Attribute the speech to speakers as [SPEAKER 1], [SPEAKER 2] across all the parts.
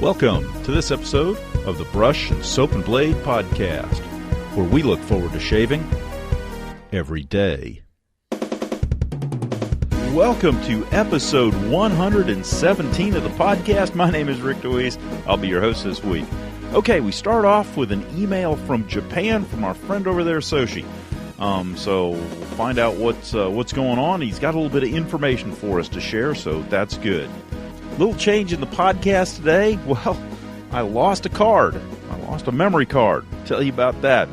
[SPEAKER 1] Welcome to this episode of the Brush and Soap and Blade Podcast, where we look forward to shaving every day. Welcome to episode 117 of the podcast. My name is Rick DeWeese. I'll be your host this week. Okay, we start off with an email from Japan from our friend over there, Soshi. So we'll find out what's going on. He's got a little bit of information for us to share, so that's good. Little change in the podcast today. Well, I lost a card. I lost a memory card. I'll tell you about that.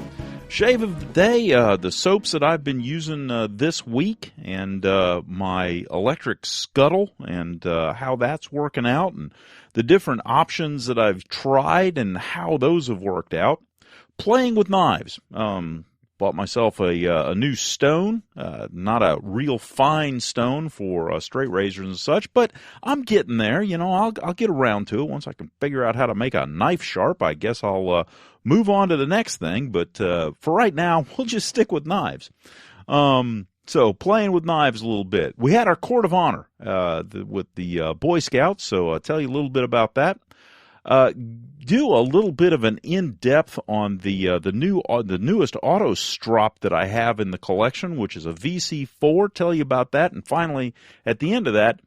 [SPEAKER 1] Shave of the day, the soaps that I've been using this week, and my electric Scuttle, and how that's working out, and the different options that I've tried and how those have worked out. Playing with knives. Bought myself a new stone, not a real fine stone for straight razors and such, but I'm getting there. You know, I'll get around to it once I can figure out how to make a knife sharp. I guess I'll move on to the next thing, but for right now, we'll just stick with knives. So playing with knives a little bit. We had our Court of Honor with the Boy Scouts, so I'll tell you a little bit about that. Do a little bit of an in-depth on the newest AutoStrop that I have in the collection, which is a Vc4. Tell you about that, and finally, at the end of that,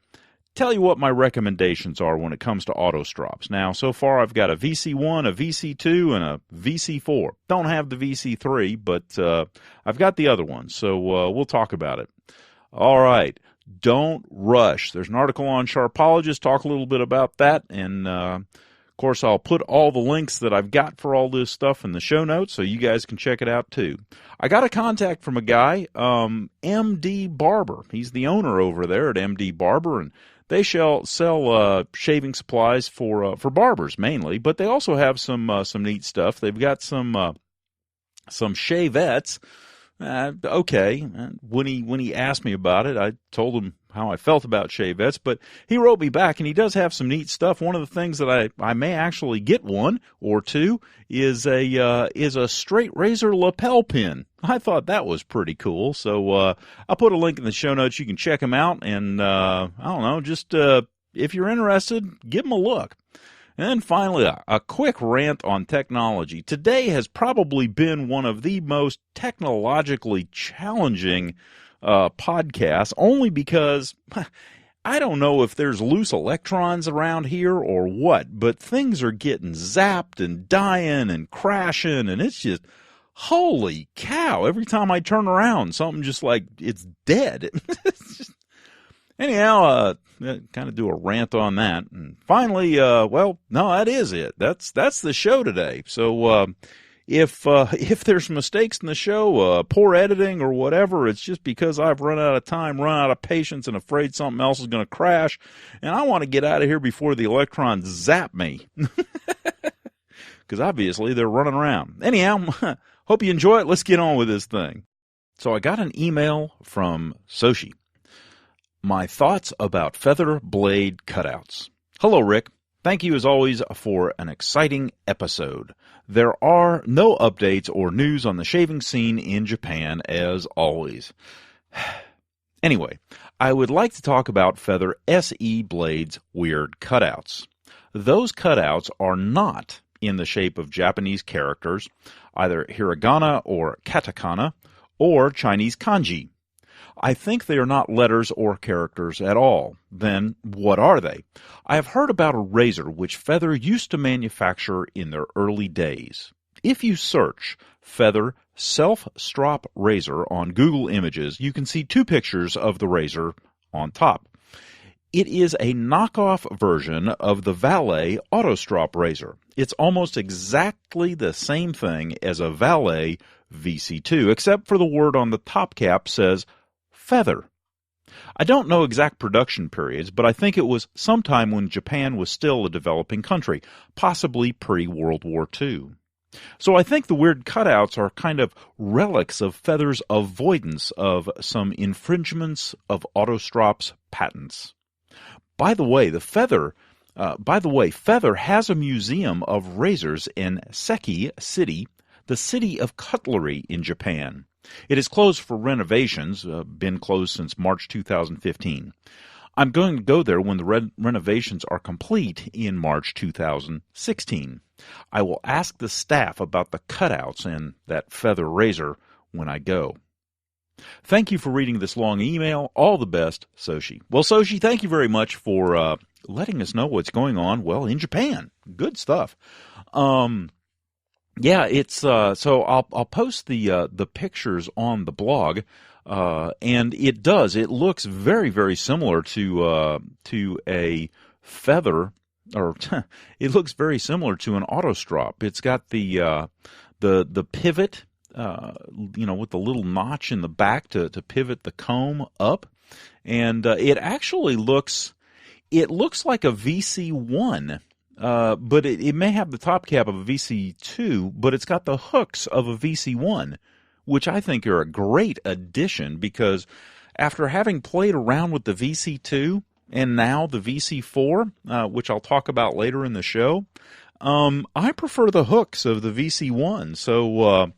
[SPEAKER 1] tell you what my recommendations are when it comes to AutoStrops. Now, so far, I've got a VC1, a VC2, and a VC4. Don't have the VC3, but I've got the other one, so we'll talk about it. All right. Don't rush. There's an article on Sharpologist. Talk a little bit about that, and of course, I'll put all the links that I've got for all this stuff in the show notes so you guys can check it out too. I got a contact from a guy, MDBarber. He's the owner over there at MDBarber, and they sell shaving supplies for barbers mainly, but they also have some neat stuff. They've got some Shavettes. Okay. When he asked me about it, I told him how I felt about Shavettes, but he wrote me back, and he does have some neat stuff. One of the things that I may actually get one or two is a straight razor lapel pin. I thought that was pretty cool. So I'll put a link in the show notes. You can check them out, and I don't know, just if you're interested, give them a look. And then finally, a quick rant on technology. Today has probably been one of the most technologically challenging podcasts, only because I don't know if there's loose electrons around here or what, but things are getting zapped and dying and crashing, and it's just, holy cow, every time I turn around, something just like, it's dead. Anyhow, kind of do a rant on that. And finally, well, no, that is it. That's the show today. So if there's mistakes in the show, poor editing or whatever, it's just because I've run out of time, run out of patience, and afraid something else is going to crash. And I want to get out of here before the electrons zap me. Because obviously they're running around. Anyhow, hope you enjoy it. Let's get on with this thing. So I got an email from Soshi. My thoughts about feather blade cutouts. Hello, Rick. Thank you, as always, for an exciting episode. There are no updates or news on the shaving scene in Japan, as always. Anyway, I would like to talk about Feather SE Blade's weird cutouts. Those cutouts are not in the shape of Japanese characters, either hiragana or katakana, or Chinese kanji. I think they are not letters or characters at all. Then what are they? I have heard about a razor which Feather used to manufacture in their early days. If you search Feather self-strop razor on Google Images, you can see two pictures of the razor on top. It is a knockoff version of the Valet AutoStrop razor. It's almost exactly the same thing as a Valet VC2, except for the word on the top cap says Feather. I don't know exact production periods, but I think it was sometime when Japan was still a developing country, possibly pre-World War II. So I think the weird cutouts are kind of relics of Feather's avoidance of some infringements of AutoStrop's patents. By the way, Feather has a museum of razors in Seki City, the city of cutlery in Japan. It is closed for renovations, been closed since March 2015. I'm going to go there when the renovations are complete in March 2016. I will ask the staff about the cutouts and that feather razor when I go. Thank you for reading this long email. All the best, Soshi. Well, Soshi, thank you very much for letting us know what's going on, well, in Japan. Good stuff. Yeah, it's so I'll post the pictures on the blog, and it looks very, very similar to a feather, or it looks very similar to an AutoStrop. It's got the pivot, with the little notch in the back to pivot the comb up, and it actually looks like a VC1. But it may have the top cap of a VC2, but it's got the hooks of a VC1, which I think are a great addition, because after having played around with the VC2 and now the VC4, which I'll talk about later in the show, I prefer the hooks of the VC1. So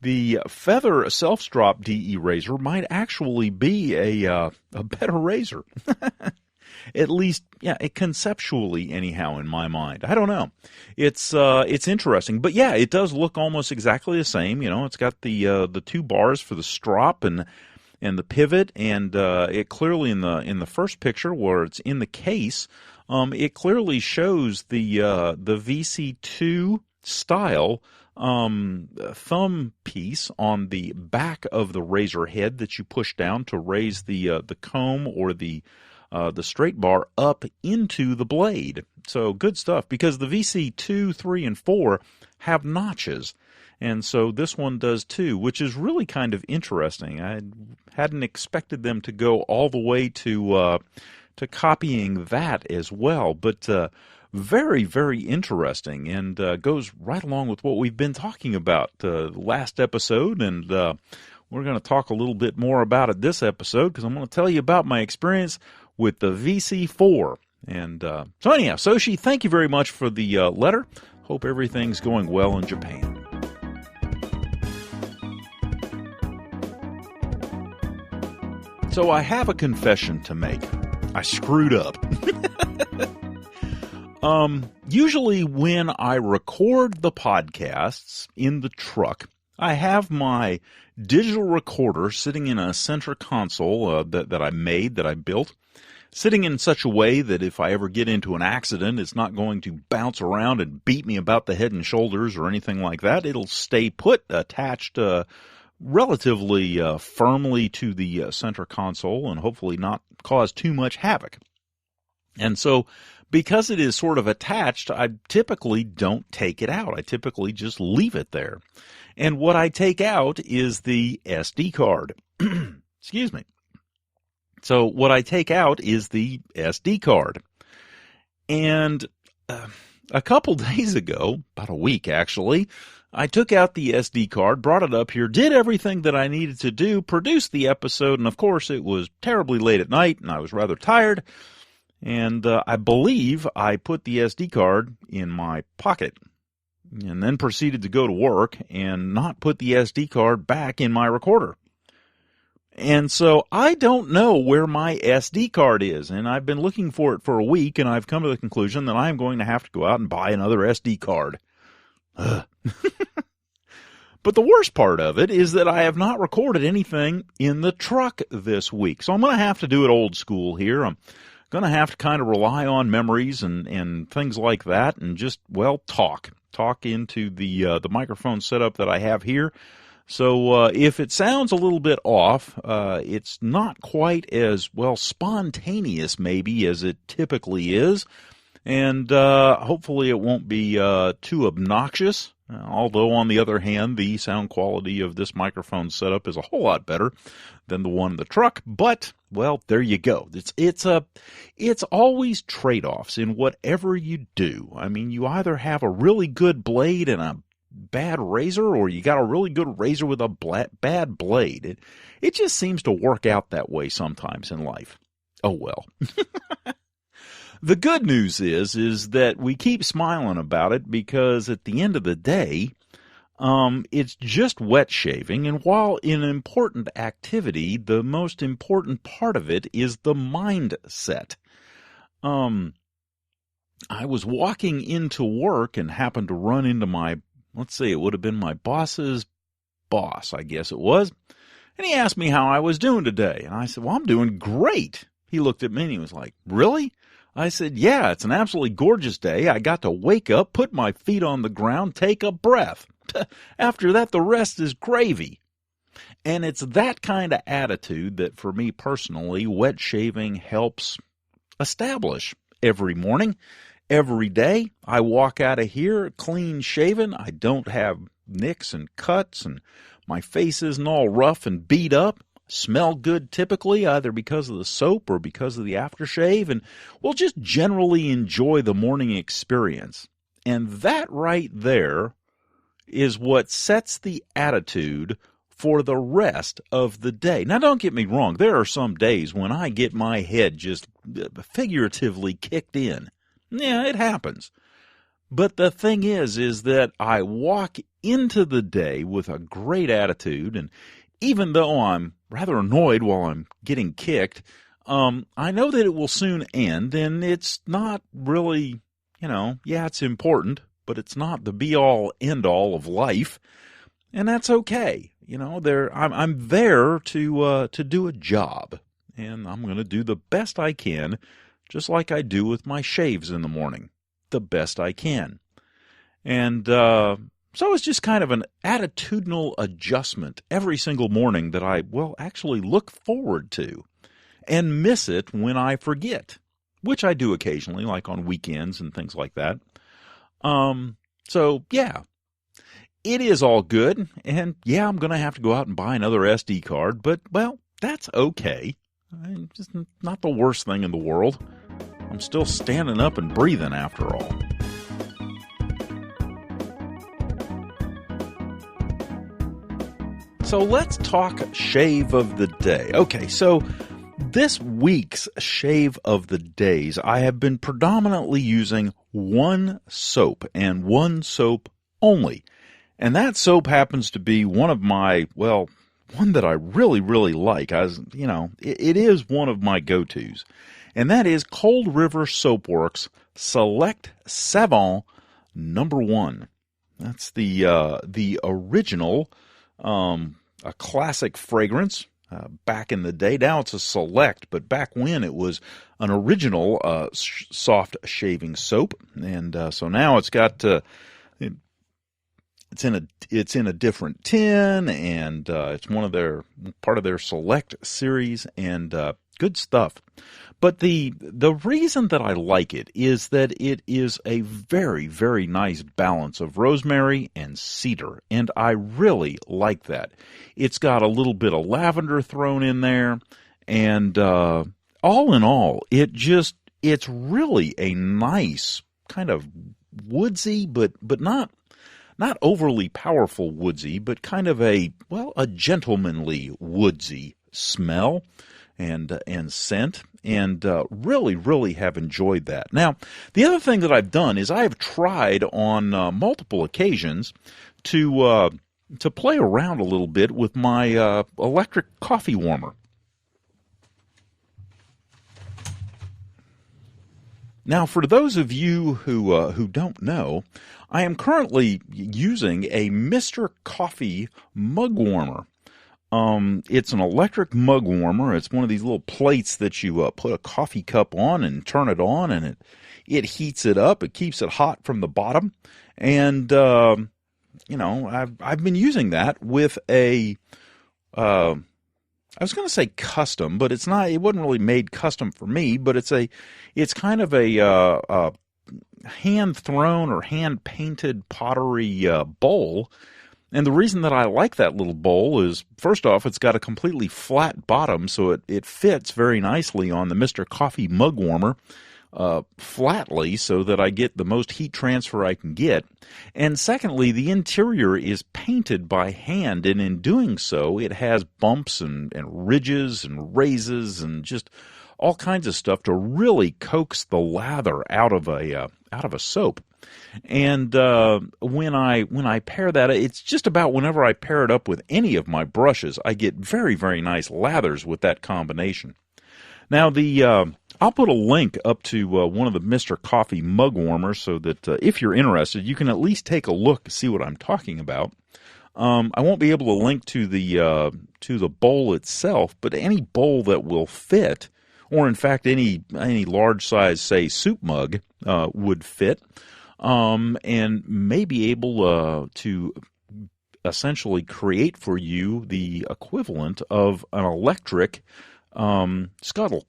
[SPEAKER 1] the feather self-strop DE razor might actually be a better razor. At least, yeah, conceptually, anyhow, in my mind. I don't know. It's interesting, but yeah, it does look almost exactly the same. It's got the two bars for the strop and the pivot, and it clearly in the first picture where it's in the case, it clearly shows the VC2 style thumb piece on the back of the razor head that you push down to raise the comb or the straight bar up into the blade. So good stuff, because the VC2, 3, and 4 have notches, and so this one does too, which is really kind of interesting. I hadn't expected them to go all the way to copying that as well, but very, very interesting, and goes right along with what we've been talking about last episode, and we're going to talk a little bit more about it this episode, because I'm going to tell you about my experience with the VC4. And so anyhow, Soshi, thank you very much for the letter. Hope everything's going well in Japan. So I have a confession to make. I screwed up. Usually when I record the podcasts in the truck, I have my digital recorder sitting in a center console that I built, sitting in such a way that if I ever get into an accident, it's not going to bounce around and beat me about the head and shoulders or anything like that. It'll stay put, attached relatively firmly to the center console, and hopefully not cause too much havoc. And so, because it is sort of attached, I typically don't take it out. I typically just leave it there. And what I take out is the SD card. Excuse me. So what I take out is the SD card. And a couple days ago, about a week actually, I took out the SD card, brought it up here, did everything that I needed to do, produced the episode, and of course it was terribly late at night, and I was rather tired. And I believe I put the SD card in my pocket, and then proceeded to go to work and not put the SD card back in my recorder. And so I don't know where my SD card is, and I've been looking for it for a week, and I've come to the conclusion that I'm going to have to go out and buy another SD card. But the worst part of it is that I have not recorded anything in the truck this week, so I'm going to have to do it old school here. I'm going to have to kind of rely on memories and things like that, and just, well, talk into the microphone setup that I have here. So if it sounds a little bit off, it's not quite as, well, spontaneous maybe as it typically is, and hopefully it won't be too obnoxious. Although, on the other hand, the sound quality of this microphone setup is a whole lot better than the one in the truck. But, well, there you go. It's always trade-offs in whatever you do. I mean, you either have a really good blade and a bad razor, or you got a really good razor with a bad blade. It just seems to work out that way sometimes in life. Oh, well. The good news is that we keep smiling about it, because at the end of the day, It's just wet shaving, and while an important activity, the most important part of it is the mindset. I was walking into work and happened to run into let's say it would have been my boss's boss, I guess it was. And he asked me how I was doing today. And I said, well, I'm doing great. He looked at me and he was like, really? I said, yeah, it's an absolutely gorgeous day. I got to wake up, put my feet on the ground, take a breath. After that, the rest is gravy. And it's that kind of attitude that, for me personally, wet shaving helps establish every morning. Every day, I walk out of here clean shaven. I don't have nicks and cuts, and my face isn't all rough and beat up. Smell good typically, either because of the soap or because of the aftershave, and we'll just generally enjoy the morning experience. And that right there is what sets the attitude for the rest of the day. Now, don't get me wrong. There are some days when I get my head just figuratively kicked in. Yeah, it happens. But the thing is that I walk into the day with a great attitude, and even though I'm rather annoyed while I'm getting kicked, I know that it will soon end, and it's not really, yeah, it's important, but it's not the be-all, end-all of life, and that's okay. I'm there to do a job, and I'm going to do the best I can, just like I do with my shaves in the morning, the best I can. And so it's just kind of an attitudinal adjustment every single morning that I, actually look forward to and miss it when I forget, which I do occasionally, like on weekends and things like that. So, yeah, it is all good. And, yeah, I'm going to have to go out and buy another SD card, but, that's okay. It's just not the worst thing in the world. I'm still standing up and breathing after all. So let's talk shave of the day. Okay, so this week's shave of the days, I have been predominantly using one soap and one soap only. And that soap happens to be one of my, one that I really, really like. It is one of my go-tos. And that is Cold River Soapworks Select Savon #1. That's the original, a classic fragrance back in the day. Now it's a Select, but back when it was an original soft shaving soap. And so now it's got it's in a different tin, and it's part of their Select series, and good stuff. But the reason that I like it is that it is a very, very nice balance of rosemary and cedar, and I really like that. It's got a little bit of lavender thrown in there, and all in all, it's really a nice kind of woodsy, but not overly powerful woodsy, but kind of a gentlemanly woodsy smell and scent, and really, really have enjoyed that. Now, the other thing that I've done is I have tried on multiple occasions to play around a little bit with my electric coffee warmer. Now, for those of you who don't know, I am currently using a Mr. Coffee mug warmer. It's an electric mug warmer. It's one of these little plates that you put a coffee cup on and turn it on, and it heats it up. It keeps it hot from the bottom, and I've been using that with a I was going to say custom, but it's not. It wasn't really made custom for me, but it's kind of a hand thrown or hand painted pottery bowl. And the reason that I like that little bowl is, first off, it's got a completely flat bottom, so it fits very nicely on the Mr. Coffee mug warmer flatly, so that I get the most heat transfer I can get. And secondly, the interior is painted by hand, and in doing so, it has bumps and ridges and raises and just all kinds of stuff to really coax the lather out of a soap. And when I pair that, it's just about whenever I pair it up with any of my brushes, I get very, very nice lathers with that combination. Now, I'll put a link up to one of the Mr. Coffee mug warmers so that if you're interested, you can at least take a look to see what I'm talking about. I won't be able to link to the bowl itself, but any bowl that will fit, or in fact any large size, say, soup mug would fit, and may be able to essentially create for you the equivalent of an electric scuttle.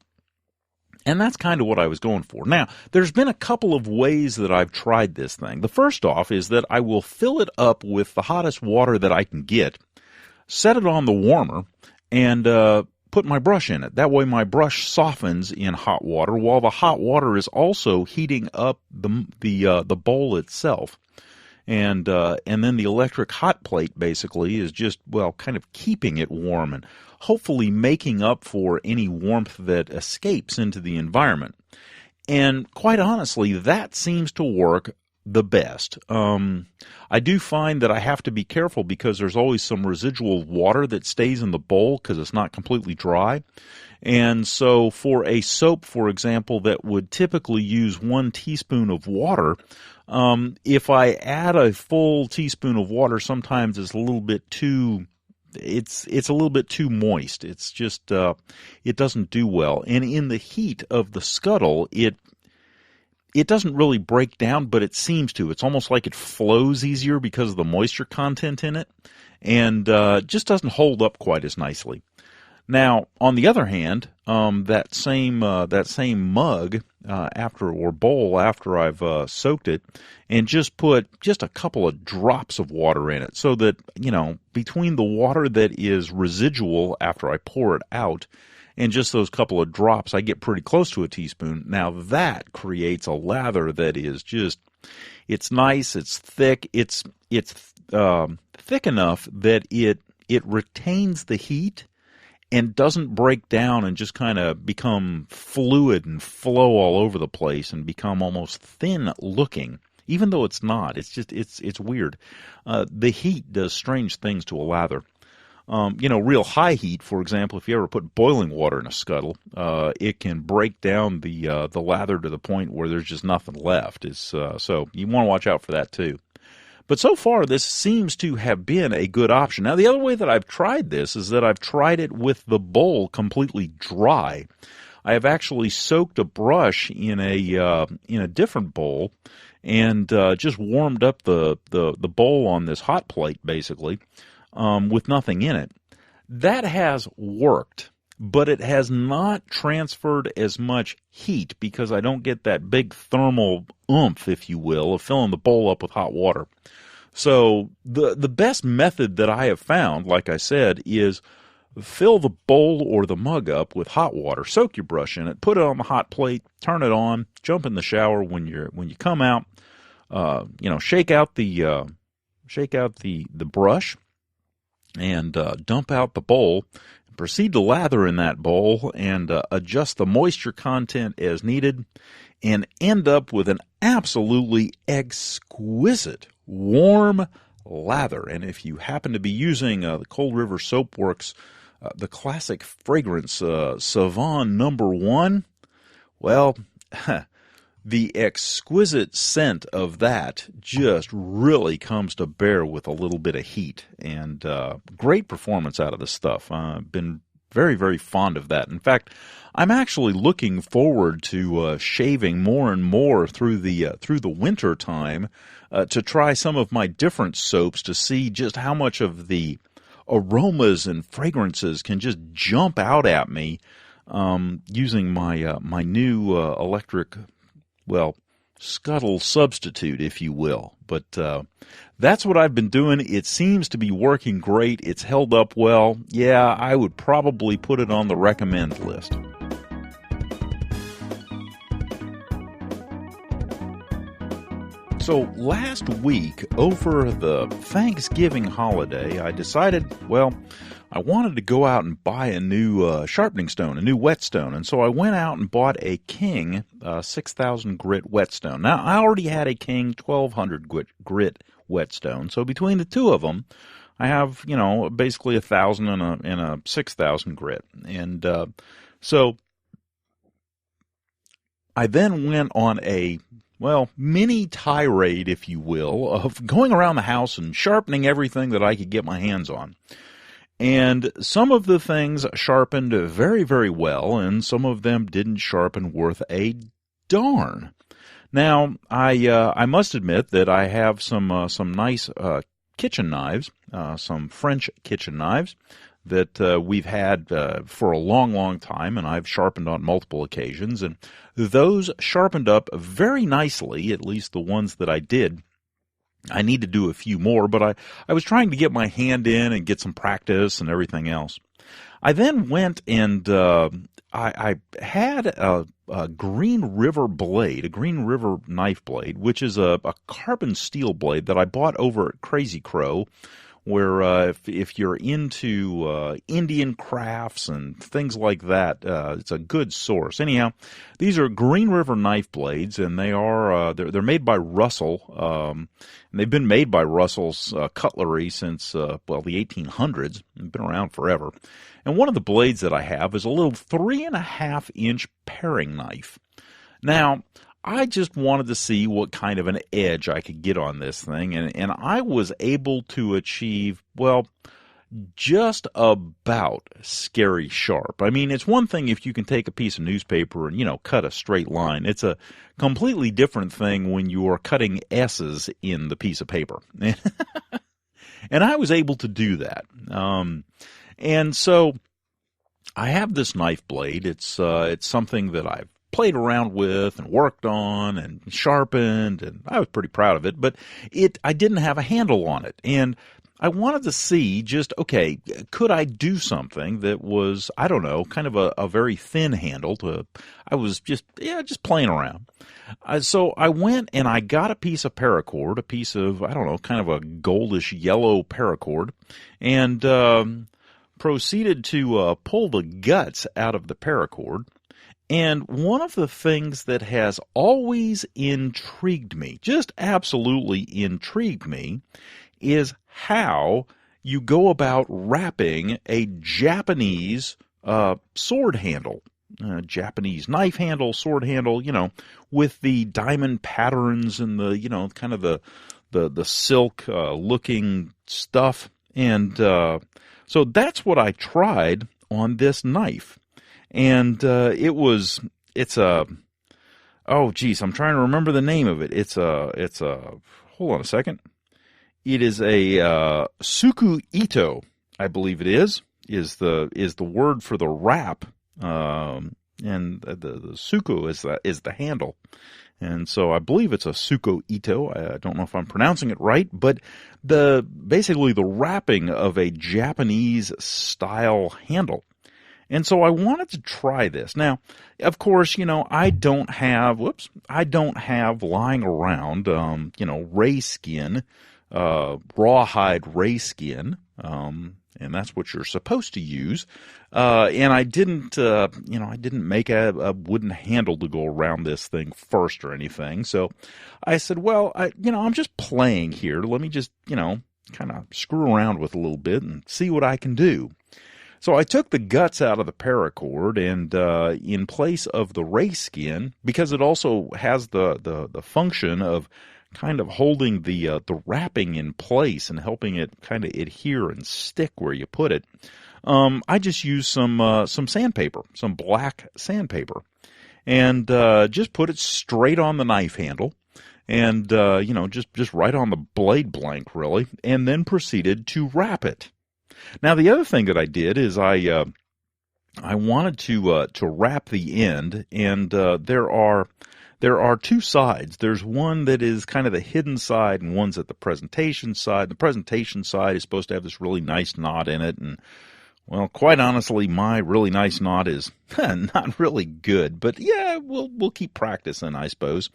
[SPEAKER 1] And that's kind of what I was going for. Now, there's been a couple of ways that I've tried this thing. The first off is that I will fill it up with the hottest water that I can get, set it on the warmer, and put my brush in it. That way my brush softens in hot water while the hot water is also heating up the bowl itself. And then the electric hot plate basically is just, well, kind of keeping it warm and hopefully making up for any warmth that escapes into the environment. And quite honestly, that seems to work the best. I do find that I have to be careful because there's always some residual water that stays in the bowl because it's not completely dry. And so for a soap, for example, that would typically use 1 teaspoon of water, if I add a full teaspoon of water, sometimes it's a little bit too moist. It's just it doesn't do well. And in the heat of the scuttle, it doesn't really break down, but it seems to. It's almost like it flows easier because of the moisture content in it, and just doesn't hold up quite as nicely. Now, on the other hand, that same mug bowl after I've soaked it, and just put just a couple of drops of water in it, so that between the water that is residual after I pour it out and just those couple of drops, I get pretty close to a teaspoon. Now that creates a lather that is it's nice, it's thick, it's thick enough that it retains the heat and doesn't break down and just kind of become fluid and flow all over the place and become almost thin looking, even though it's not. It's weird. The heat does strange things to a lather. Real high heat, for example, if you ever put boiling water in a scuttle, it can break down the lather to the point where there's just nothing left. So you want to watch out for that too. But so far, this seems to have been a good option. Now, the other way that I've tried this is that I've tried it with the bowl completely dry. I have actually soaked a brush in a different bowl and just warmed up the bowl on this hot plate, basically, with nothing in it. That has worked, but it has not transferred as much heat because I don't get that big thermal oomph, if you will, of filling the bowl up with hot water. So the best method that I have found, like I said, is fill the bowl or the mug up with hot water, soak your brush in it, put it on the hot plate, turn it on, jump in the shower when you come out, shake out the brush and dump out the bowl. Proceed to lather in that bowl and adjust the moisture content as needed and end up with an absolutely exquisite warm lather. And if you happen to be using the Cold River Soap Works, the classic fragrance Savon #1, well, the exquisite scent of that just really comes to bear with a little bit of heat, and great performance out of the stuff. I've been very, very fond of that. In fact, I'm actually looking forward to shaving more and more through the winter time to try some of my different soaps to see just how much of the aromas and fragrances can just jump out at me using my new electric, Scuttle substitute, if you will. But that's what I've been doing. It seems to be working great. It's held up well. Yeah, I would probably put it on the recommend list. So last week, over the Thanksgiving holiday, I decided, well, I wanted to go out and buy a new sharpening stone, a new whetstone. And so I went out and bought a King 6,000 grit whetstone. Now, I already had a King 1,200 grit whetstone. So between the two of them, I have, basically 1,000 and a 6,000 grit. And so I then went on a mini tirade, if you will, of going around the house and sharpening everything that I could get my hands on. And some of the things sharpened very, very well, and some of them didn't sharpen worth a darn. Now, I must admit that I have some nice kitchen knives, some French kitchen knives that we've had for a long, long time, and I've sharpened on multiple occasions, and those sharpened up very nicely, at least the ones that I did. I need to do a few more, but I was trying to get my hand in and get some practice and everything else. I then went and I had a Green River blade, a Green River knife blade, which is a carbon steel blade that I bought over at Crazy Crow, where if you're into Indian crafts and things like that, it's a good source. Anyhow, these are Green River knife blades, and they are they're made by Russell, and they've been made by Russell's cutlery since the 1800s. They've been around forever. And one of the blades that I have is a little 3.5-inch paring knife. Now, I just wanted to see what kind of an edge I could get on this thing, and I was able to achieve, just about scary sharp. I mean, it's one thing if you can take a piece of newspaper and, cut a straight line. It's a completely different thing when you are cutting S's in the piece of paper. And I was able to do that. And so I have this knife blade. It's something that I've played around with and worked on and sharpened, and I was pretty proud of it, but I didn't have a handle on it. And I wanted to see could I do something that was, kind of a very thin handle I was just playing around. So I went and I got a piece of paracord, a piece of, kind of a goldish yellow paracord, and proceeded to pull the guts out of the paracord. And one of the things that has always intrigued me, just absolutely intrigued me, is how you go about wrapping a Japanese sword handle, Japanese knife handle, sword handle, with the diamond patterns and the, kind of the silk looking stuff. And so that's what I tried on this knife. And I'm trying to remember the name of it. Hold on a second. It is a Suku Ito, I believe it is the word for the wrap. And the Suku is the handle. And so I believe it's a Suko Ito. I don't know if I'm pronouncing it right, but basically the wrapping of a Japanese style handle. And so I wanted to try this. Now, of course, I don't have lying around, ray skin, rawhide ray skin, and that's what you're supposed to use. And I didn't make a wooden handle to go around this thing first or anything. So I said, I'm just playing here. Let me just, kind of screw around with a little bit and see what I can do. So I took the guts out of the paracord, and in place of the ray skin, because it also has the function of kind of holding the wrapping in place and helping it kind of adhere and stick where you put it, I just used some sandpaper, some black sandpaper, and just put it straight on the knife handle, and just right on the blade blank, really, and then proceeded to wrap it. Now, the other thing that I did is I wanted to wrap the end, and there are two sides. There's one that is kind of the hidden side, and one's at the presentation side. The presentation side is supposed to have this really nice knot in it, and quite honestly, my really nice knot is not really good. But yeah, we'll keep practicing, I suppose.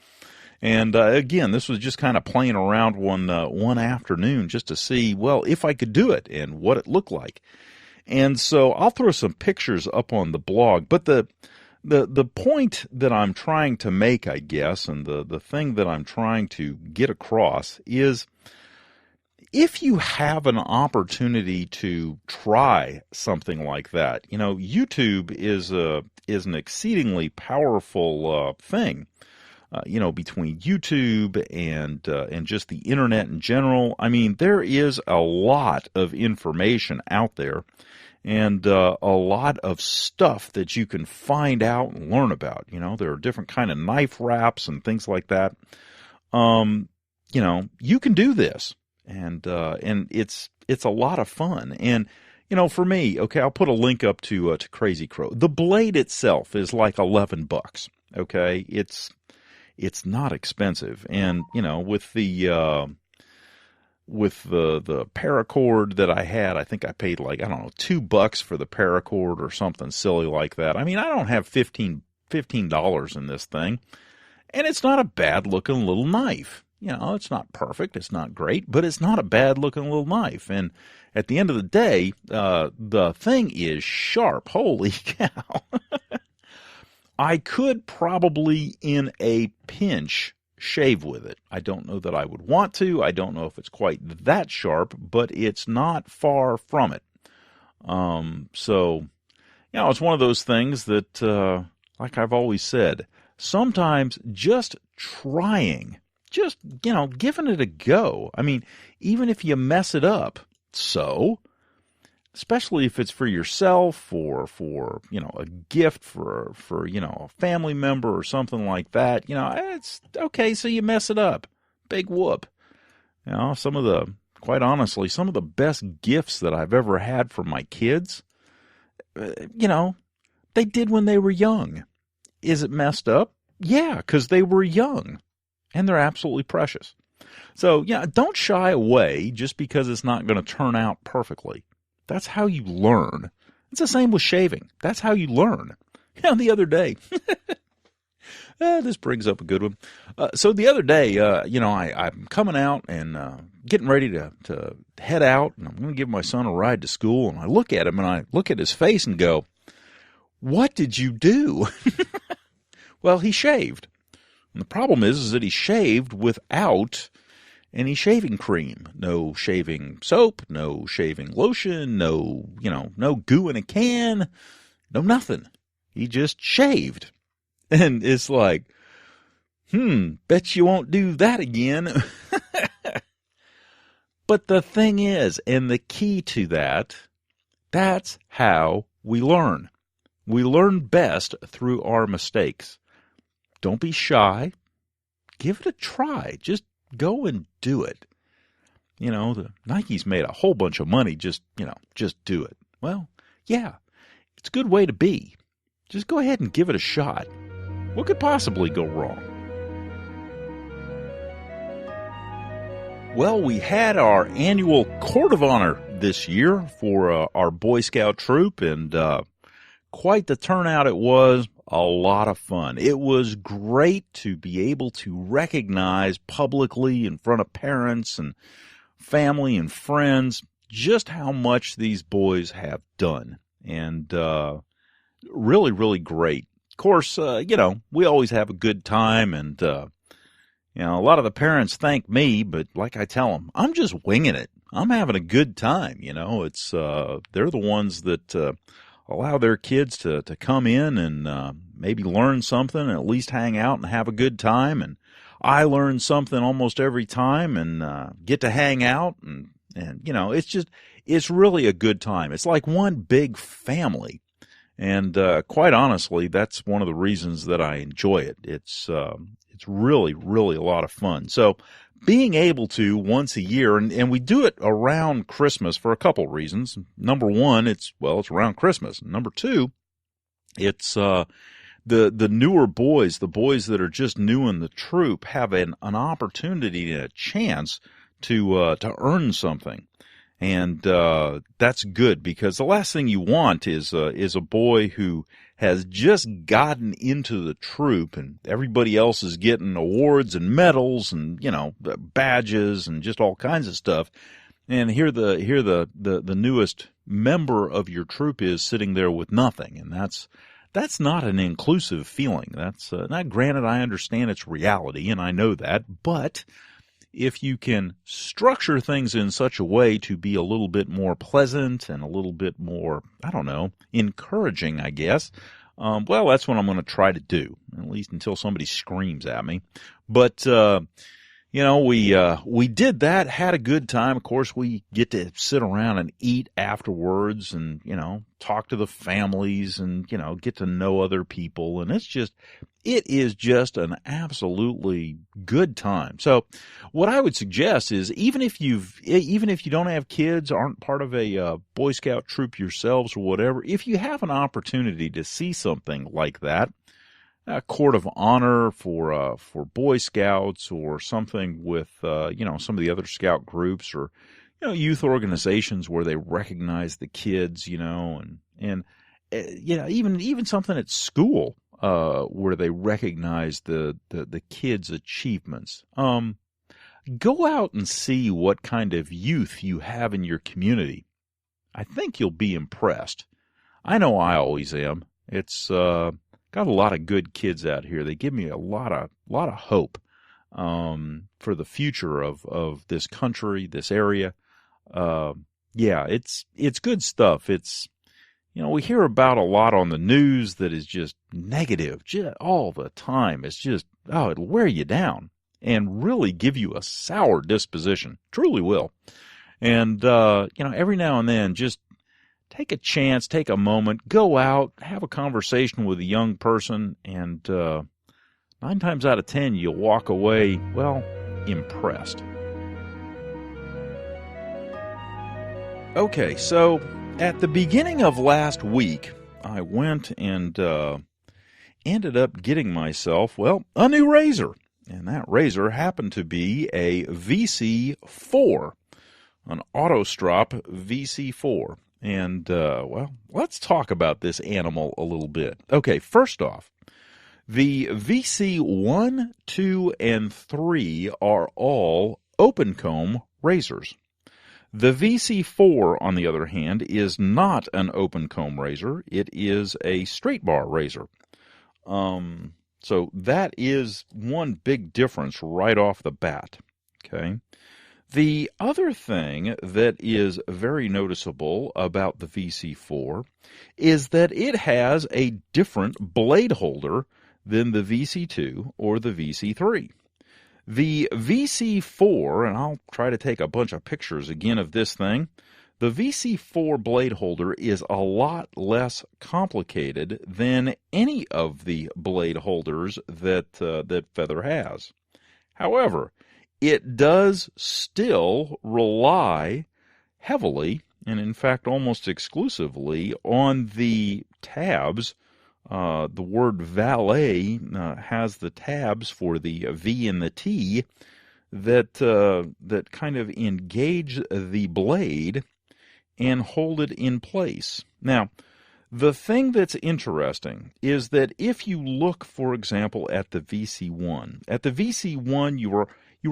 [SPEAKER 1] And again, this was just kind of playing around one afternoon just to see, well, if I could do it and what it looked like. And so I'll throw some pictures up on the blog. But the point that I'm trying to make, I guess, and the thing that I'm trying to get across is, if you have an opportunity to try something like that, YouTube is an exceedingly powerful thing. Between YouTube and just the internet in general, I mean, there is a lot of information out there, and a lot of stuff that you can find out and learn about. There are different kind of knife wraps and things like that. You can do this, and it's a lot of fun. And for me, okay, I'll put a link up to Crazy Crow. The blade itself is like $11. Okay, it's not expensive, and with the paracord that I had, I think I paid like, I don't know, $2 for the paracord or something silly like that. I mean, I don't have $15 in this thing, and it's not a bad looking little knife. It's not perfect, it's not great, but it's not a bad looking little knife. And at the end of the day, the thing is sharp. Holy cow. I could probably, in a pinch, shave with it. I don't know that I would want to. I don't know if it's quite that sharp, but it's not far from it. So, it's one of those things that, like I've always said, sometimes just trying, just, giving it a go. I mean, even if you mess it up, especially if it's for yourself or for, a gift for a family member or something like that, it's okay. So you mess it up. Big whoop. Quite honestly, some of the best gifts that I've ever had from my kids, they did when they were young. Is it messed up? Yeah, because they were young and they're absolutely precious. So, don't shy away just because it's not going to turn out perfectly. That's how you learn. It's the same with shaving. That's how you learn. The other day, this brings up a good one. So the other day, I'm coming out and getting ready to head out, and I'm going to give my son a ride to school, and I look at him, and I look at his face and go, "What did you do?" Well, he shaved. And the problem is that he shaved without any shaving cream, no shaving soap, no shaving lotion, no goo in a can, no nothing. He just shaved. And it's like, bet you won't do that again. But the thing is, and the key to that's how we learn. We learn best through our mistakes. Don't be shy. Give it a try. Just go and do it. The Nike's made a whole bunch of money just do it. Well, yeah, it's a good way to be. Just go ahead and give it a shot. What could possibly go wrong? Well, we had our annual Court of Honor this year for our Boy Scout troop, and quite the turnout it was. A lot of fun. It was great to be able to recognize publicly in front of parents and family and friends just how much these boys have done. And really, really great. Of course, we always have a good time, and a lot of the parents thank me, but like I tell them, I'm just winging it. I'm having a good time. It's they're the ones that allow their kids to come in and maybe learn something, and at least hang out and have a good time. And I learn something almost every time, and get to hang out, and it's really a good time. It's like one big family. And quite honestly, that's one of the reasons that I enjoy it. It's really, really a lot of fun. So being able to once a year, and we do it around Christmas for a couple reasons. Number one, it's around Christmas. Number two, it's the newer boys, the boys that are just new in the troop, have an opportunity and a chance to earn something. And that's good, because the last thing you want is a boy who has just gotten into the troop, and everybody else is getting awards and medals and, badges and just all kinds of stuff. And here the newest member of your troop is sitting there with nothing, and that's not an inclusive feeling. That's not, granted, I understand it's reality, and I know that, but if you can structure things in such a way to be a little bit more pleasant and a little bit more, encouraging, I guess, well, that's what I'm going to try to do, at least until somebody screams at me. But, we did that, had a good time. Of course, we get to sit around and eat afterwards and, talk to the families and, get to know other people. And it is just an absolutely good time. So what I would suggest is even if you don't have kids, aren't part of a Boy Scout troop yourselves or whatever, if you have an opportunity to see something like that, a court of honor for Boy Scouts or something with, some of the other scout groups or, youth organizations where they recognize the kids, and even something at school, where they recognize the kids' achievements. Go out and see what kind of youth you have in your community. I think you'll be impressed. I know I always am. It's, got a lot of good kids out here. They give me a lot of hope for the future of this country, this area. It's good stuff. It's, we hear about a lot on the news that is just negative all the time. It's just, it'll wear you down and really give you a sour disposition. Truly will. And, every now and then just take a chance, take a moment, go out, have a conversation with a young person, and 9 times out of 10, you'll walk away, well, impressed. Okay, so at the beginning of last week, I went and ended up getting myself, a new razor. And that razor happened to be a Vc4, an AutoStrop Vc4. And, let's talk about this animal a little bit. Okay, first off, the VC1, 2, and 3 are all open comb razors. The VC4, on the other hand, is not an open comb razor. It is a straight bar razor. So that is one big difference right off the bat. Okay. The other thing that is very noticeable about the VC4 is that it has a different blade holder than the VC2 or the VC3. The VC4, and I'll try to take a bunch of pictures again of this thing, the VC4 blade holder is a lot less complicated than any of the blade holders that Feather has. However, it does still rely heavily, and in fact almost exclusively, on the tabs. The word Valet has the tabs for the V and the T that kind of engage the blade and hold it in place. Now, the thing that's interesting is that if you look, for example, at the VC1, you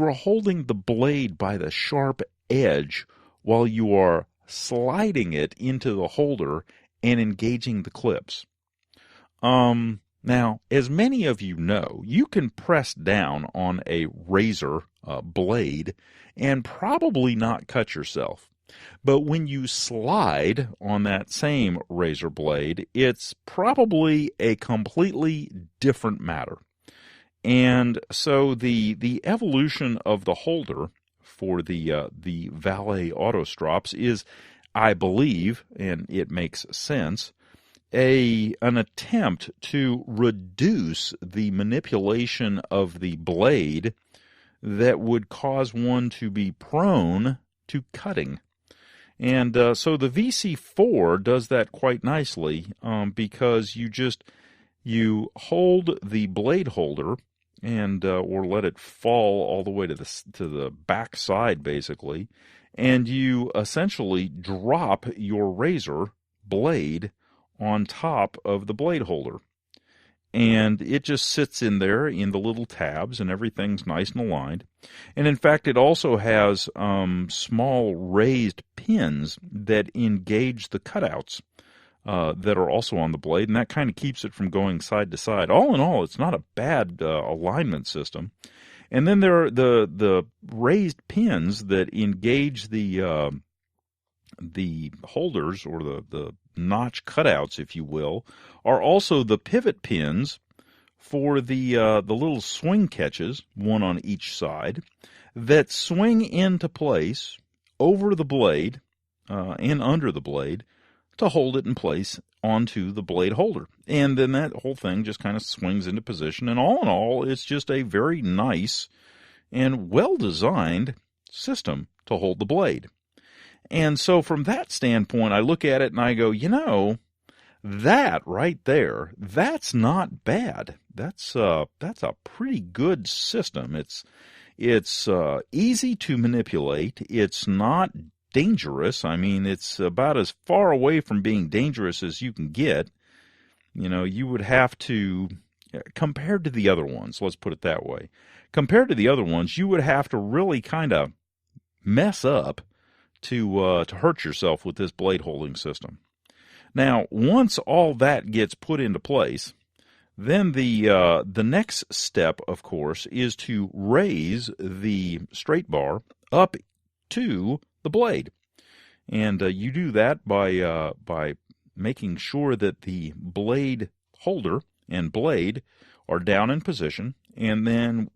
[SPEAKER 1] are holding the blade by the sharp edge while you are sliding it into the holder and engaging the clips. Now, as many of you know, you can press down on a razor blade and probably not cut yourself. But when you slide on that same razor blade, it's probably a completely different matter. And so the evolution of the holder for the Valet AutoStrops is, I believe, and it makes sense, an attempt to reduce the manipulation of the blade that would cause one to be prone to cutting. And so the VC4 does that quite nicely because you hold the blade holder and or let it fall all the way to the back side, basically, and you essentially drop your razor blade on top of the blade holder. And it just sits in there in the little tabs, and everything's nice and aligned. And in fact, it also has small raised pins that engage the cutouts that are also on the blade, and that kind of keeps it from going side to side. All in all, it's not a bad alignment system. And then there are the raised pins that engage the holders, or the notch cutouts, if you will, are also the pivot pins for the little swing catches, one on each side, that swing into place over the blade and under the blade to hold it in place onto the blade holder. And then that whole thing just kind of swings into position. And all in all, it's just a very nice and well-designed system to hold the blade. And so from that standpoint, I look at it and I go, that right there, that's not bad. That's a pretty good system. It's easy to manipulate. It's not dangerous. I mean, it's about as far away from being dangerous as you can get. You would have to, compared to the other ones, let's put it that way. Compared to the other ones, you would have to really kind of mess up to hurt yourself with this blade holding system. Now, once all that gets put into place, then the next step, of course, is to raise the straight bar up to the blade, and you do that by making sure that the blade holder and blade are down in position, and then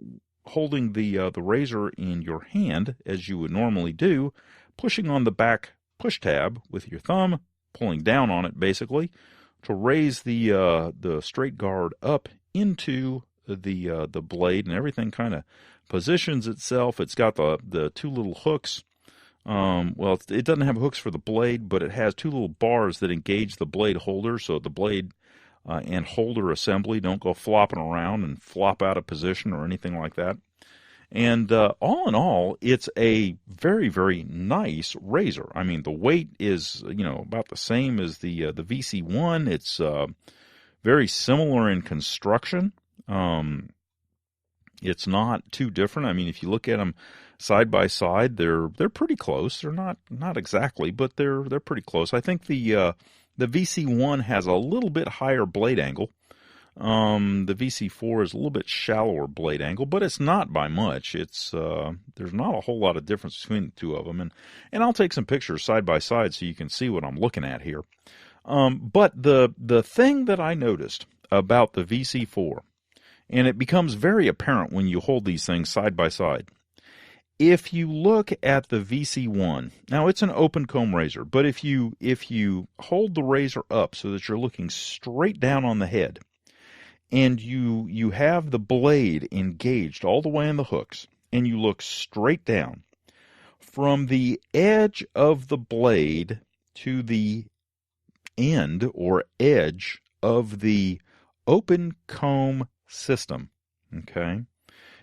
[SPEAKER 1] holding the razor in your hand as you would normally do, pushing on the back push tab with your thumb, pulling down on it basically, to raise the straight guard up into the blade, and everything kind of positions itself. It's got the two little hooks. It doesn't have hooks for the blade, but it has two little bars that engage the blade holder, so the blade and holder assembly don't go flopping around and flop out of position or anything like that. And all in all, it's a very, very nice razor. I mean, the weight is, about the same as the VC1. It's very similar in construction. It's not too different. I mean, if you look at them side by side, they're pretty close. They're not exactly, but they're pretty close. I think the VC1 has a little bit higher blade angle. The VC4 is a little bit shallower blade angle, but it's not by much. It's there's not a whole lot of difference between the two of them, and I'll take some pictures side by side so you can see what I'm looking at here. But the thing that I noticed about the VC4, and it becomes very apparent when you hold these things side by side. If you look at the VC1, now it's an open comb razor, but if you hold the razor up so that you're looking straight down on the head, and you have the blade engaged all the way in the hooks, and you look straight down, from the edge of the blade to the end or edge of the open comb system, okay,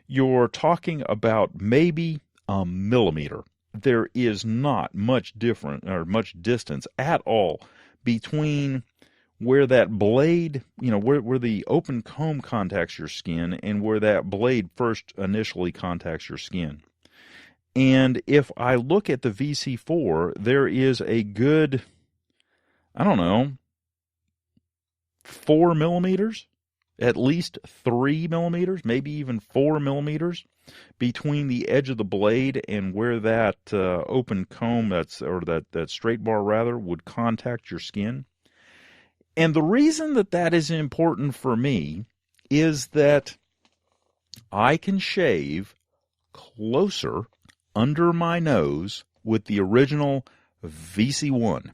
[SPEAKER 1] you're talking about maybe a millimeter. There is not much different or much distance at all between where that blade, where the open comb contacts your skin and where that blade first initially contacts your skin. And if I look at the VC4, there is a good, 4 millimeters, at least 3 millimeters, maybe even 4 millimeters between the edge of the blade and where that open comb, that straight bar rather, would contact your skin. And the reason that is important for me is that I can shave closer under my nose with the original VC1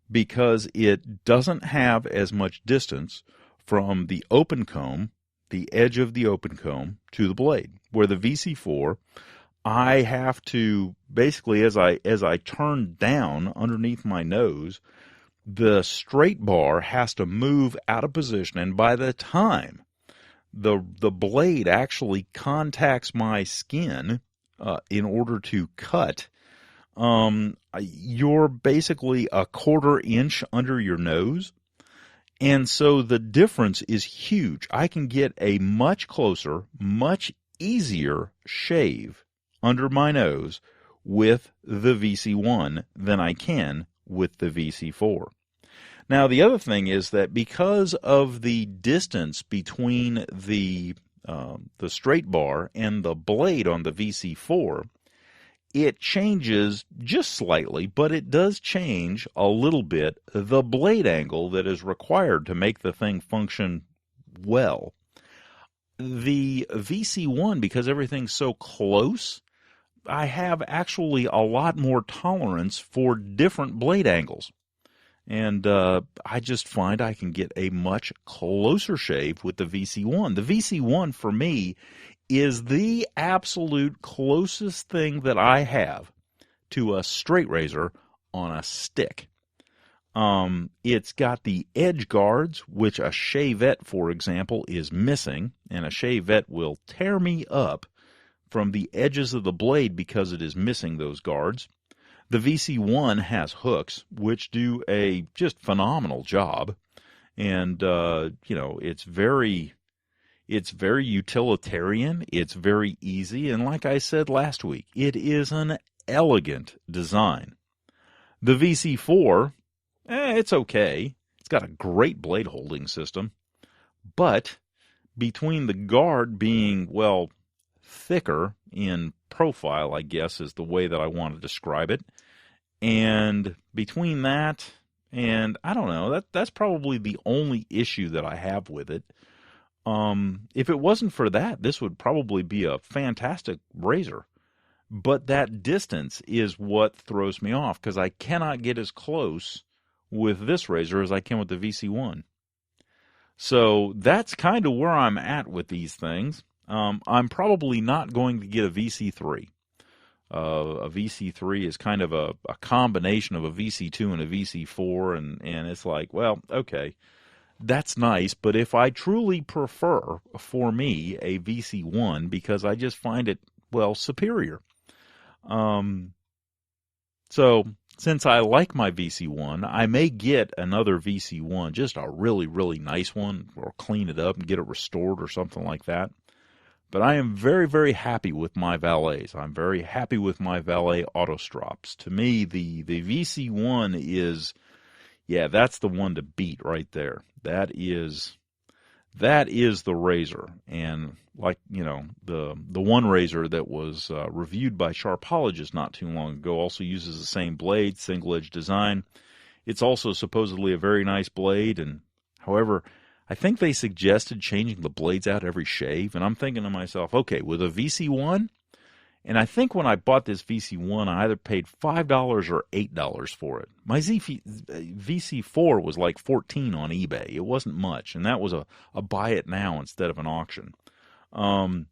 [SPEAKER 1] because it doesn't have as much distance from the open comb, the edge of the open comb, to the blade. Where the VC4, I have to basically, as I turn down underneath my nose, the straight bar has to move out of position, and by the time the blade actually contacts my skin in order to cut, you're basically a 1/4 inch under your nose And so the difference is huge. I can get a much closer, much easier shave under my nose with the VC1 than I can with the VC4. Now, the other thing is that because of the distance between the straight bar and the blade on the VC4, it changes just slightly, but it does change a little bit the blade angle that is required to make the thing function well. The VC1, because everything's so close, I have actually a lot more tolerance for different blade angles. And I just find I can get a much closer shave with the VC1. The VC1 for me is the absolute closest thing that I have to a straight razor on a stick. It's got the edge guards, which a Shavette, for example, is missing, and a Shavette will tear me up from the edges of the blade because it is missing those guards. The VC1 has hooks, which do a just phenomenal job, and it's very utilitarian. It's very easy, and like I said last week, it is an elegant design. The VC4, it's okay. It's got a great blade holding system, but between the guard being, well, thicker in profile, I guess is the way that I want to describe it, and between that and, I don't know, that's probably the only issue that I have with it. If it wasn't for that, this would probably be a fantastic razor. But that distance is what throws me off, because I cannot get as close with this razor as I can with the VC1. So that's kind of where I'm at with these things. I'm probably not going to get a VC3. A VC3 is kind of a combination of a VC2 and a VC4, and it's like, well, okay, that's nice, but if I truly prefer, for me, a VC1, because I just find it, well, superior. So since I like my VC1, I may get another VC1, just a really, really nice one, or clean it up and get it restored or something like that. But I am very, very happy with my Valets. I'm very happy with my Valet AutoStrops. To me, the VC1 is, yeah, that's the one to beat right there. That is the razor. And like, the one razor that was reviewed by Sharpologist not too long ago also uses the same blade, single edge design. It's also supposedly a very nice blade, and however, I think they suggested changing the blades out every shave, and I'm thinking to myself, okay, with a VC1, and I think when I bought this VC1, I either paid $5 or $8 for it. My VC4 was like $14 on eBay. It wasn't much, and that was a buy it now instead of an auction. For,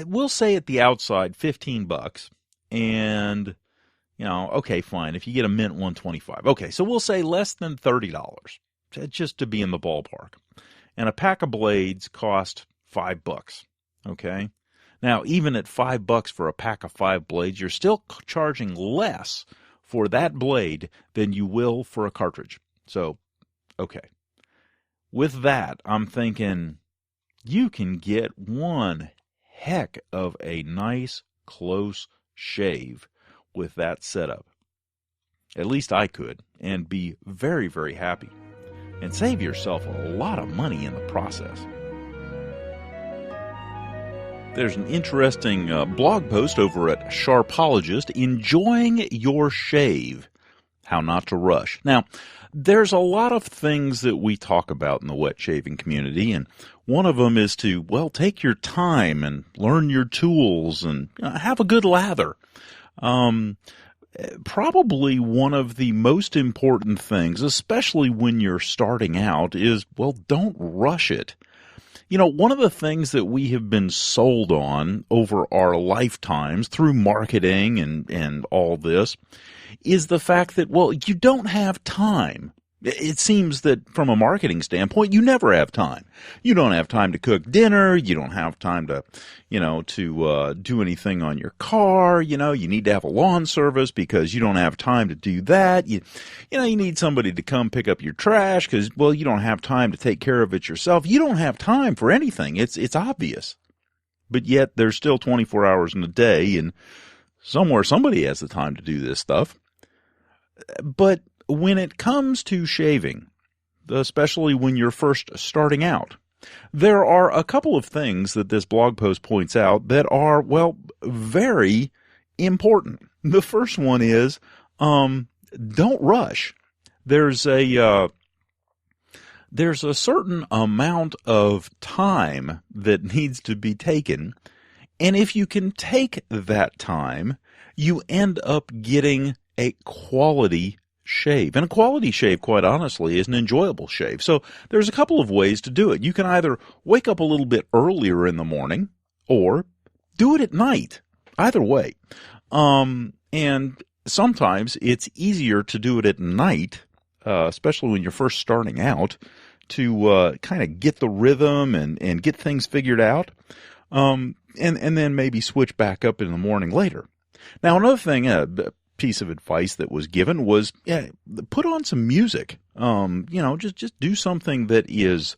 [SPEAKER 1] we'll say at the outside, $15, and okay, fine. If you get a mint, $125. Okay, so we'll say less than $30, just to be in the ballpark. And a pack of blades cost $5. Okay, now even at $5 for a pack of 5 blades, you're still charging less for that blade than you will for a cartridge. So, okay. With that, I'm thinking you can get one heck of a nice close shave with that setup. At least I could, and be very, very happy, and save yourself a lot of money in the process. There's an interesting blog post over at Sharpologist, Enjoying Your Shave, How Not to Rush. Now, there's a lot of things that we talk about in the wet shaving community, and one of them is to, well, take your time and learn your tools and have a good lather. Probably one of the most important things, especially when you're starting out, is, well, don't rush it. One of the things that we have been sold on over our lifetimes through marketing and all this is the fact that, well, you don't have time It seems that from a marketing standpoint, you never have time. You don't have time to cook dinner. You don't have time to, do anything on your car. You need to have a lawn service because you don't have time to do that. You need somebody to come pick up your trash because, you don't have time to take care of it yourself. You don't have time for anything. It's obvious. But yet there's still 24 hours in a day, and somewhere somebody has the time to do this stuff. But when it comes to shaving, especially when you're first starting out, there are a couple of things that this blog post points out that are, very important. The first one is, don't rush. There's a certain amount of time that needs to be taken, and if you can take that time, you end up getting a quality shave. And a quality shave, quite honestly, is an enjoyable shave. So there's a couple of ways to do it. You can either wake up a little bit earlier in the morning or do it at night. Either way. And sometimes it's easier to do it at night, especially when you're first starting out, to kind of get the rhythm and get things figured out, and then maybe switch back up in the morning later. Now, another thing, piece of advice that was given was, put on some music. Just do something that is,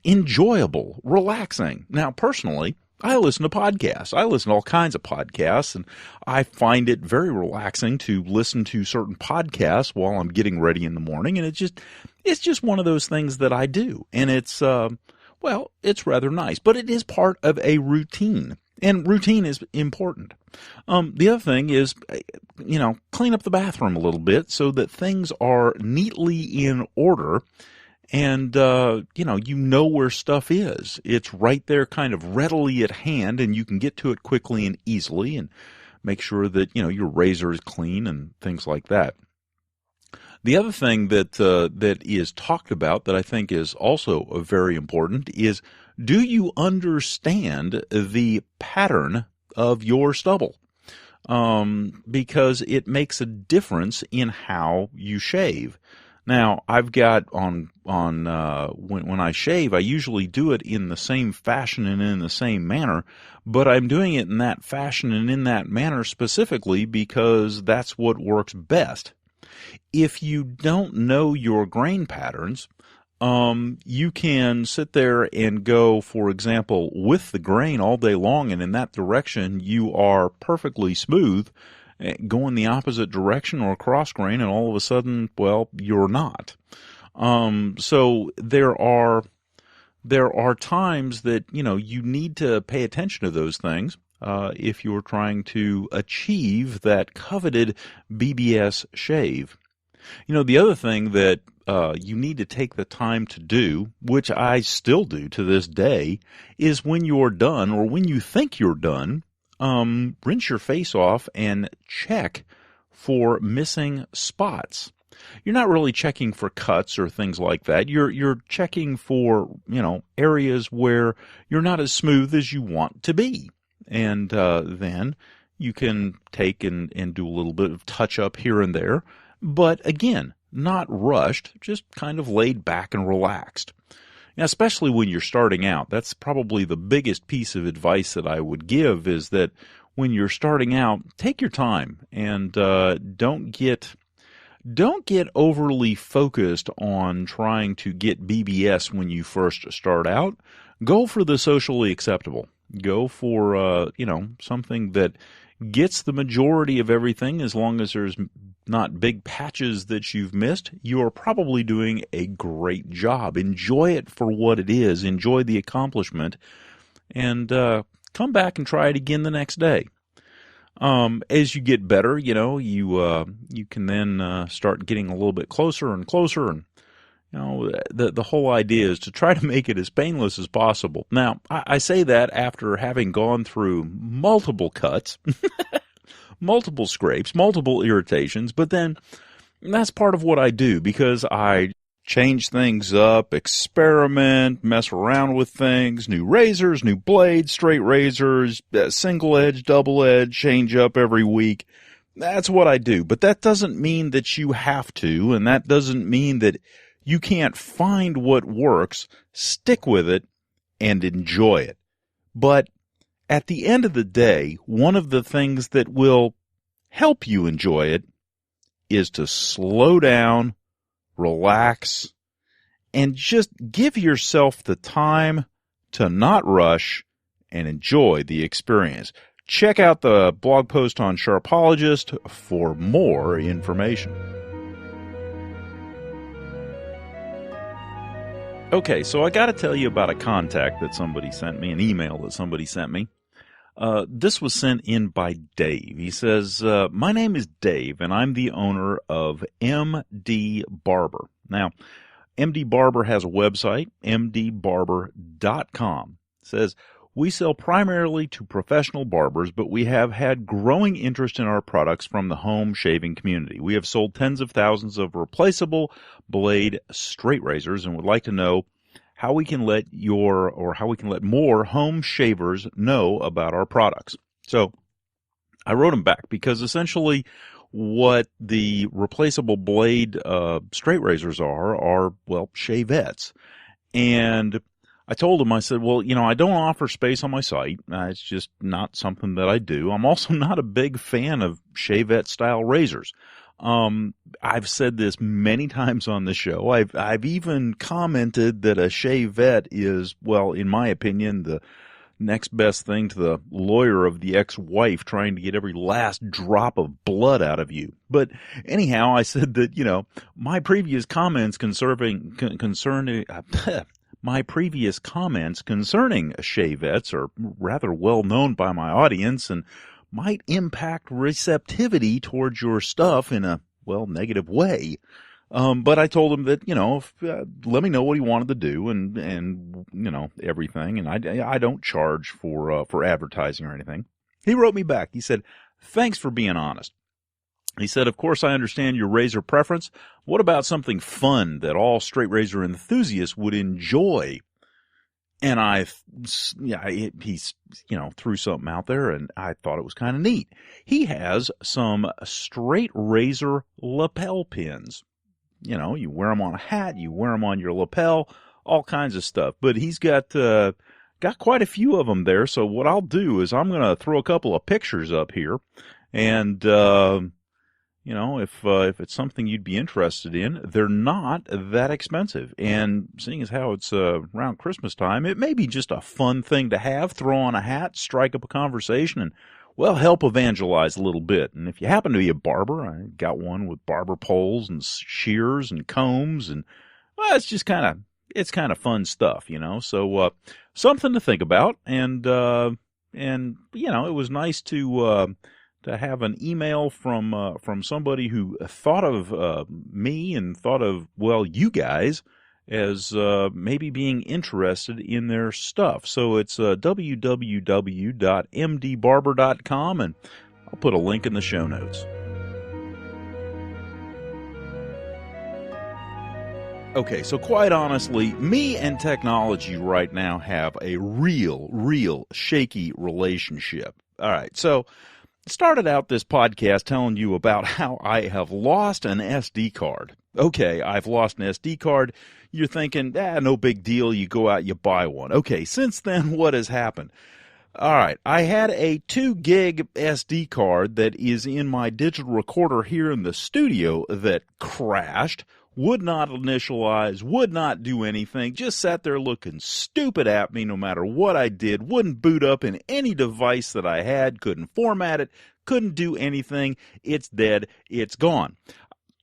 [SPEAKER 1] enjoyable, relaxing. Now, personally, I listen to podcasts. I listen to all kinds of podcasts, and I find it very relaxing to listen to certain podcasts while I'm getting ready in the morning. And it's just one of those things that I do. And it's rather nice, but it is part of a routine. And routine is important. The other thing is, clean up the bathroom a little bit so that things are neatly in order and, where stuff is. It's right there kind of readily at hand, and you can get to it quickly and easily and make sure that, your razor is clean and things like that. The other thing that is talked about that I think is also very important is, do you understand the pattern of your stubble? Because it makes a difference in how you shave. Now, I've got when I shave, I usually do it in the same fashion and in the same manner, but I'm doing it in that fashion and in that manner specifically because that's what works best. If you don't know your grain patterns, you can sit there and go, for example, with the grain all day long, and in that direction you are perfectly smooth, go in the opposite direction or cross grain, and all of a sudden, you're not. So there are times that, you need to pay attention to those things, if you're trying to achieve that coveted BBS shave. The other thing that you need to take the time to do, which I still do to this day, is when you're done or when you think you're done, rinse your face off and check for missing spots. You're not really checking for cuts or things like that. You're checking for, areas where you're not as smooth as you want to be. And then you can take and do a little bit of touch up here and there. But again, not rushed, just kind of laid back and relaxed. Now, especially when you're starting out, that's probably the biggest piece of advice that I would give, is that when you're starting out, take your time and don't get overly focused on trying to get BBS when you first start out. Go for the socially acceptable. Go for something that gets the majority of everything. As long as there's not big patches that you've missed, you are probably doing a great job. Enjoy it for what it is. Enjoy the accomplishment, and come back and try it again the next day. As you get better, you can then start getting a little bit closer and closer, and the whole idea is to try to make it as painless as possible. Now, I say that after having gone through multiple cuts, multiple scrapes, multiple irritations, but then that's part of what I do, because I change things up, experiment, mess around with things, new razors, new blades, straight razors, single edge, double edge, change up every week. That's what I do, but that doesn't mean that you have to, and that doesn't mean that you can't find what works, stick with it, and enjoy it. But at the end of the day, one of the things that will help you enjoy it is to slow down, relax, and just give yourself the time to not rush and enjoy the experience. Check out the blog post on Sharpologist for more information. Okay, so I got to tell you about a contact that somebody sent me, an email that somebody sent me. This was sent in by Dave. He says, my name is Dave, and I'm the owner of MDBarber. Now, MDBarber has a website, MDBarber.com. It says, we sell primarily to professional barbers, but we have had growing interest in our products from the home shaving community. We have sold tens of thousands of replaceable blade straight razors and would like to know how we can let more home shavers know about our products. So I wrote him back because essentially what the replaceable blade straight razors are, well, Shavettes. And I told him, I said, well, I don't offer space on my site. It's just not something that I do. I'm also not a big fan of Shavette style razors. I've said this many times on the show. I've even commented that a Shavette is, well, in my opinion, the next best thing to the lawyer of the ex-wife trying to get every last drop of blood out of you. But anyhow, I said that, my previous comments concerning Shavettes are rather well known by my audience and might impact receptivity towards your stuff in a, well, negative way. But I told him that, let me know what he wanted to do and everything. And I don't charge for advertising or anything. He wrote me back. He said, thanks for being honest. He said, of course, I understand your razor preference. What about something fun that all straight razor enthusiasts would enjoy? And he threw something out there, and I thought it was kind of neat. He has some straight razor lapel pins. You wear them on a hat, you wear them on your lapel, all kinds of stuff. But he's got quite a few of them there. So what I'll do is I'm going to throw a couple of pictures up here, and if it's something you'd be interested in, they're not that expensive. And seeing as how it's around Christmas time, it may be just a fun thing to have. Throw on a hat, strike up a conversation, and, well, help evangelize a little bit. And if you happen to be a barber, I got one with barber poles and shears and combs, and, well, it's just kind of fun stuff, So something to think about. And it was nice to have an email from somebody who thought of me and thought of, well, you guys as maybe being interested in their stuff. So it's www.mdbarber.com, and I'll put a link in the show notes. Okay, so quite honestly, me and technology right now have a real shaky relationship. All right, so started out this podcast telling you about how I have lost an SD card. Okay, I've lost an SD card. You're thinking, no big deal. You go out, you buy one. Okay, since then, what has happened? All right, I had a 2 gig SD card that is in my digital recorder here in the studio that crashed, would not initialize, would not do anything, just sat there looking stupid at me no matter what I did, wouldn't boot up in any device that I had, couldn't format it, couldn't do anything. It's dead, it's gone.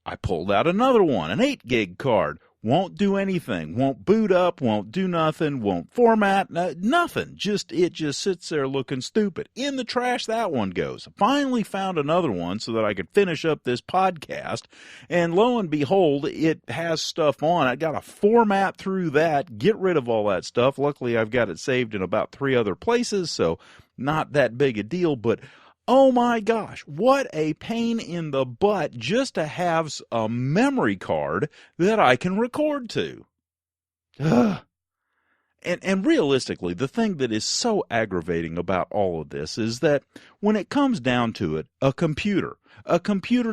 [SPEAKER 1] I pulled out another one, an 8 gig card. Won't do anything, won't boot up, won't do nothing, won't format, nothing. It just sits there looking stupid. In the trash that one goes. Finally found another one so that I could finish up this podcast, and lo and behold, it has stuff on. I got to format through that, get rid of all that stuff. Luckily, I've got it saved in about 3 other places, so not that big a deal, but oh my gosh, what a pain in the butt just to have a memory card that I can record to. Ugh. And realistically, the thing that is so aggravating about all of this is that when it comes down to it, a computer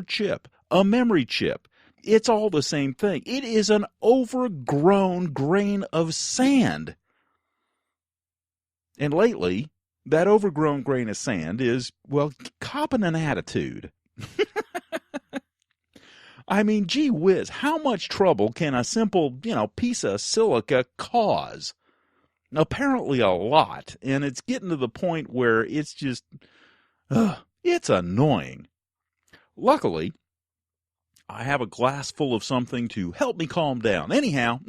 [SPEAKER 1] chip, a memory chip, it's all the same thing. It is an overgrown grain of sand. And lately, that overgrown grain of sand is, well, copping an attitude. I mean, gee whiz, how much trouble can a simple, piece of silica cause? Apparently a lot, and it's getting to the point where it's just, it's annoying. Luckily, I have a glass full of something to help me calm down. Anyhow,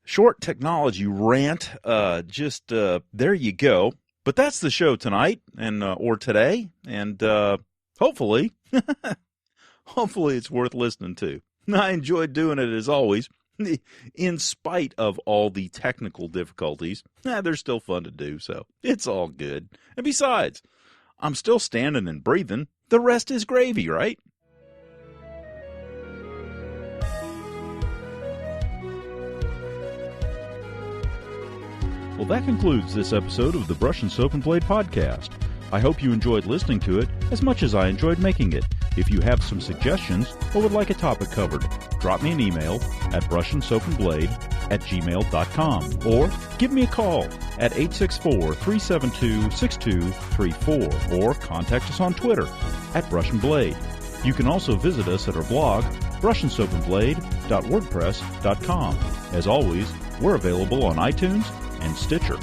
[SPEAKER 1] short technology rant, there you go. But that's the show tonight, and or today, and hopefully it's worth listening to. I enjoyed doing it as always. In spite of all the technical difficulties, they're still fun to do, so it's all good. And besides, I'm still standing and breathing. The rest is gravy, right? Well, that concludes this episode of the Brush and Soap and Blade Podcast. I hope you enjoyed listening to it as much as I enjoyed making it. If you have some suggestions or would like a topic covered, drop me an email at brushandsoapandblade@gmail.com or give me a call at 864-372-6234 or contact us on Twitter at brushandblade. You can also visit us at our blog, brushandsoapandblade.wordpress.com. As always, we're available on iTunes and Stitcher.